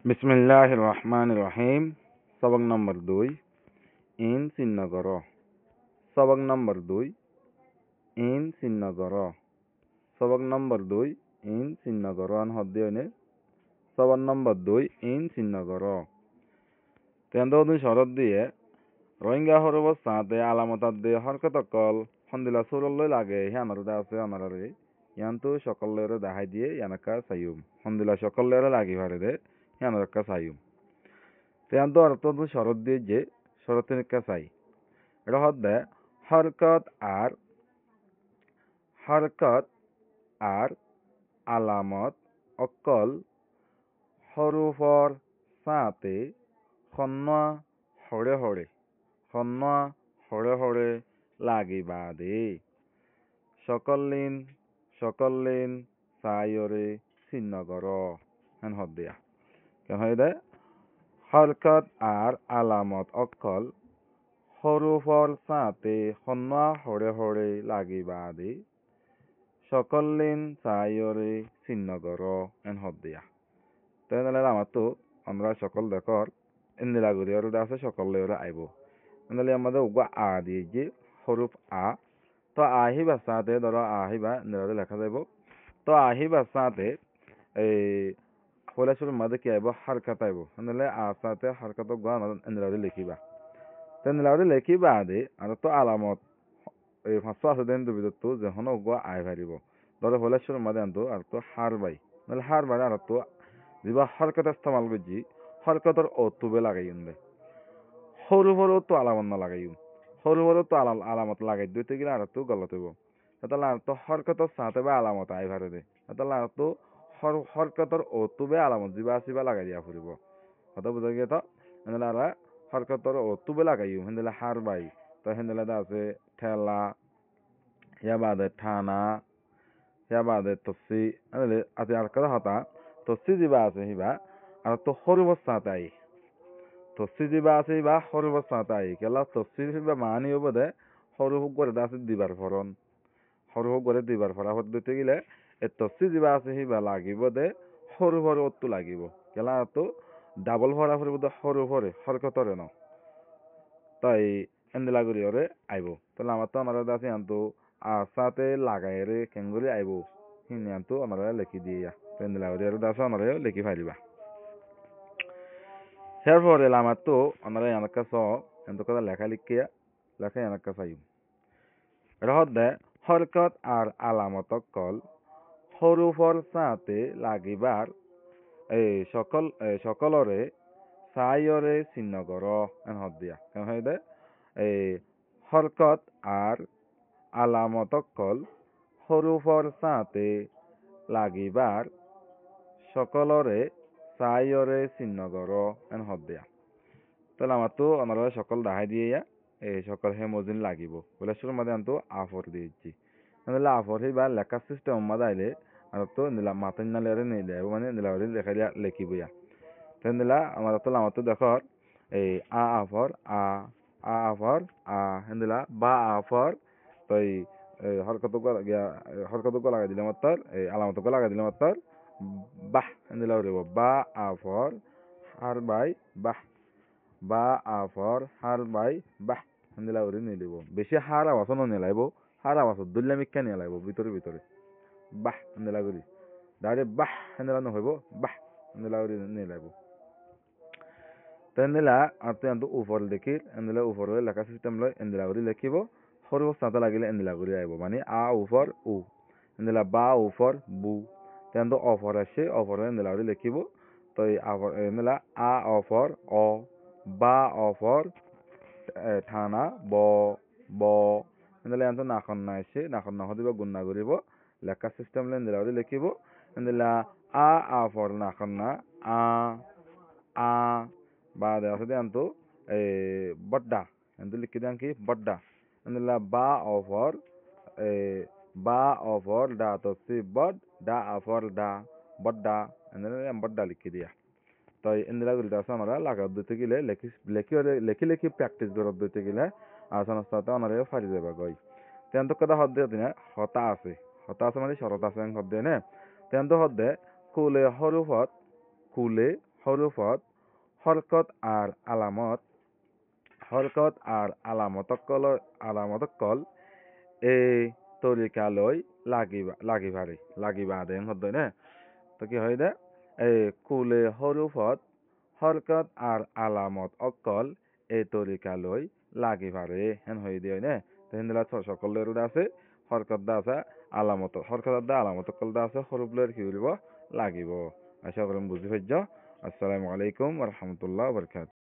বিসমিল্লাহির রহমানির রহিম। সবক নম্বর 2, ইন চিহ্ন কর। সবক নম্বর 2, ইন চিহ্ন কর। সবক নম্বর 2, ইন চিহ্ন কর। আন হদ্দি হইনে সবক নম্বর 2, ইন চিহ্ন কর। তেন্দ শরৎ দিয়ে রোহিঙ্গা হরব সাথে আলামতাত দিয়ে হরকত কল হন্দিলা সুরল্লই লাগে হিয়ানার আছে অনারে ইয়ান্তু সকলের দেখাই দিয়ে ইয়ানাকা সাইয়ুম হন্দিলা সকলের লাগি ভারে দে ইয়ানাকা সাইয়ুম তেয়ান্ত অর্থ শরৎ দিয়ে যে শরতের চাই এটা হদ্দে হরকত আর হরকত আর আলামত অকল হরুফর সাথে খন্না হরে হরে খন্না হরে হরে লাগিবা দে সকলিন সায়রে চিহ্ন কর হেন হদ্দিয়া কেন হয় দে হরকত আর আলামত অকল হরুফর সাথে খন্না হরে হরে লাগিবা দে সকলিন সায়রে চিহ্ন কর হেন হদ্দিয়া তেনেহ'লে আমাৰতো আমরা সকল দেখর ইন্দিরা গুড়ি আর আছে সকলে ওরা আইব তাহলে আমাদের উগা আ দিয়ে যে হরুফ আ তো আহিবা সাথে ধরো আহিবা ইন্দিরা লেখা যাইব তো আহিবা সাথে এই পয়লা শুরুর মাঝে কি আইব হারকাত আইব তাহলে আ সাথে হারকাত গা ইন্দিরা লিখিবা তো ইন্দিরা লিখিবা আদে আর তো আলামত এই ফাঁসো আছে দেন দুবিধ তো যখন উগা আই ভারিব ধরো পয়লা শুরুর মাঝে আনতো আর তো হার বাই নাহলে হার বাই আর তো যিবা হরকত ইস্তেমাল করছি হরকতর অতুবে লাগাইন দে সৰু সৰু তো আলামত নালাগাইম সৰু সৰু তো আলামত লাগাই দুইতে গেলে আর তো গলত হইব তাহলে আর তো হরকতর সাথে বা আলামত আই ভারে দে তাহলে আর তো হরকতর অতুবে আলামত যিবা আসিবা লাগাই দিয়া ফুরিব কথা বুঝা গিয়ে তো হেন্দলে আর হরকতর অতুবে লাগাইম হেন্দলে হার বাই তো হেন্দলে আছে ঠেলা ইয়া বাদে ঠানা ইয়া বাদে তসি হেন্দলে আছে আর কথা হতা তসি যিবা আছে হিবা আর তো সৰু বস্তাতে আই তসি যিবা আছে বা সৰু বস্তাতে আই কেলা তসি হিবা মানি হব দে সৰু হোক কৰে আছে দিবাৰ ফৰন সৰু হোক কৰে দিবাৰ ফৰাফত দিতে গেলে এই তসি যিবা আছে হিবা লাগিব দে সৰু সৰু অতটো লাগিব কেলা তো ডাবল ভৰা ফুৰিব দে সৰু ভরে হরকতরে ন তাই এন্দিলা করি ওরে আইব তাহলে আমার তো আমার আছে আনতো আসাতে লাগাই রে কেঙ্গুলি আইব হিনি আনতো আমার লেখি দিয়া এন্দিলা করি ওরে দাসো আমার লেখি ফাইলিবা এরপরে আমার তো আমরা এনাকা স এত কথা লেখা লিখিয়া লেখা এনাকা চাইম এটা হদ্দে হরকত আর আলামত কল হরুফর সাথে লাগিবার এই সকলরে সাইয়রে চিহ্ন কর এন হদ্দিয়া কেন হয় দে এই হরকত আর আলামত কল হরুফর সাথে লাগিবার সকলরে সাইয়রে চিহ্ন কর এন হদ্দিয়া তাহলে আমার তো ওনারা সকল দেখাই দিয়ে এই সকল হে মজিন লাগিব বলে শুরু মাঝে আনতো আফর দিয়েছি তাহলে আফর হি বা লেখার সিস্টেম মাঝে আইলে আর তো নিলা মাথায় নালে নিলে মানে নিলাবারি লেখা দিয়া লিখিব ইয়া তাই নিলা আমার তো দেখর এই আফর আ আফর হেন্দিলা বা আফর তো এই হরকত লাগাই দিলাম তার এই আলামত লাগাই দিলাম তার বাহ হেন্দিলা বা আফর আর বাই বাহ বা আফর হার বাই বাহ হেন্দিলা উড়ি নিলিব বেশি হার আওয়াজ নিলাইব হার আওয়াজ দুল্লা মিক্কা নিলাইব ভিতরে ভিতরে বাহ হেন্দিলা করি ডাইরেক্ট বাহ হেন্দিলা নহইব বাহ হেন্দিলা উড়ি নিলাইব তেন্দিলা আর তো উপর দেখির এন্দিলা উপরে লেখা সিস্টেম লয় এন্দিলা উড়ি লিখিব সরু সাঁতা লাগিলে এন্দিলা উড়ি আইব মানে আ উপর উ এন্দিলা বা উপর বু তেন্দ অফর আসে অফর এন্দিলা উড়ি লিখিব তো এন্দিলা আ অফর অ বা অফর থানা ব ব এন্দিলা এন্ত নাখন না এসে নাখন না হদিব গুন্না করিব লেখা সিস্টেম লে এন্দিলা উড়ি লিখিব এন্দিলা আ অফর নাখন না আ বা de আছে আনতো এই বড্ডা এন্ত লিখি দেন কি বড্ডা এন্দিলা বা অফর এই বা অফর দা তো সি বড দা অফর দা বড্ডা এন্দিলা বড্ডা লিখি দিয়া তো ইন্দিরা গুলি আছে আমরা লাগাত দিতে গেলে লেখি প্র্যাকটিস করত দিতে গেলে আসান আস্তে অনারে ফারি যাবে গই তেন্ত কথা হদ্দে দিনে হতা আছে মানে শরত আছে হদ্দে নে তেন্ত হদ্দে কুলে হরুফত কুলে হরফত হরকত আর আলামতকল এই তরিকালৈ লাগিবা দেন হদ্দই না তো কি হয় দে এই কুলে হরফত হরকত আর আলামত অকল এই তরিকালৈ লাগিবারে হেন হয়ে দিয়ে না তো হিন্দুলা সকলের আছে হরকত দা আছে হরকত দা আলামত অকল দা আছে হরফলের কি কৰিব লাগিব আশা কৰিম বুজি পাইছ আসসালামু আলাইকুম ওয়া ৰাহমাতুল্লাহি ওয়া বাৰাকাতুহু